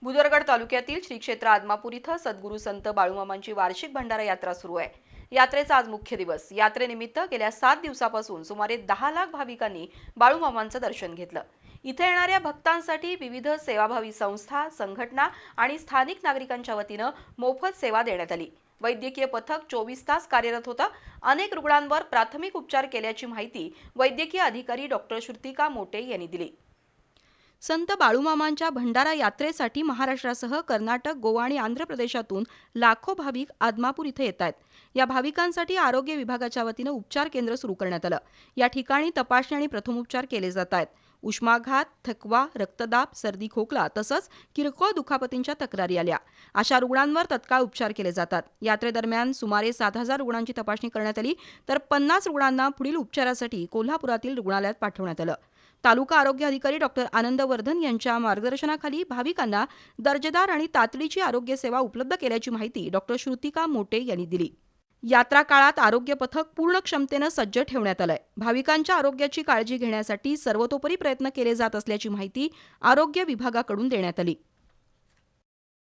भुदरगड तालुक्यातील श्री क्षेत्र आदमापूर इथं सद्गुरू संत बाळूमामांची वार्षिक भंडारा यात्रा सुरू आहे। यात्रेचा आज मुख्य दिवस। यात्रेनिमित्त गेल्या 7 दिवसापासून सुमारे 10 लाख भाविकांनी बाळूमामांचं दर्शन घेतलं। इथे येणाऱ्या भक्तांसाठी विविध सेवाभावी संस्था, संघटना आणि स्थानिक नागरिकांच्या वतीनं मोफत सेवा देण्यात आली। वैद्यकीय पथक 24 तास कार्यरत होतं। अनेक रुग्णांवर प्राथमिक उपचार केल्याची माहिती वैद्यकीय अधिकारी डॉक्टर श्रुतिका मोटे यांनी दिली। संत बाळूमामांच्या भंडारा यात्रेसाठी महाराष्ट्रासह कर्नाटक, गोवा आणि आंध्र प्रदेशातून लाखो भाविक आदमापूर इथे येत आहेत। या भाविकांसाठी आरोग्य विभागाच्या वतीनं उपचार केंद्र सुरू करण्यात आलं। या ठिकाणी तपासणी आणि प्रथमोपचार केले जात आहेत। उष्माघात, थकवा, रक्तदाब, सर्दी, खोकला तसंच किरकोळ दुखापतींच्या तक्रारी आल्या। अशा रुग्णांवर तत्काळ उपचार केले जातात। यात्रेदरम्यान सुमारे 7,000 रुग्णांची तपासणी करण्यात आली, तर 50 रुग्णांना पुढील उपचारासाठी कोल्हापुरातील रुग्णालयात पाठवण्यात आलं। तालुका आरोग्य अधिकारी डॉक्टर आनंद वर्धन यांच्या मार्गदर्शनाखाली भाविकांना दर्जेदार आणि तातडीची आरोग्य सेवा उपलब्ध केल्याची माहिती डॉक्टर श्रुतिका मोटे यांनी दिली। यात्रा काळात आरोग्य पथक पूर्ण क्षमतेनं सज्ज ठेवण्यात आलंय। भाविकांच्या आरोग्याची काळजी घेण्यासाठी सर्वतोपरी प्रयत्न केले जात असल्याची माहिती आरोग्य विभागाकडून देण्यात आली।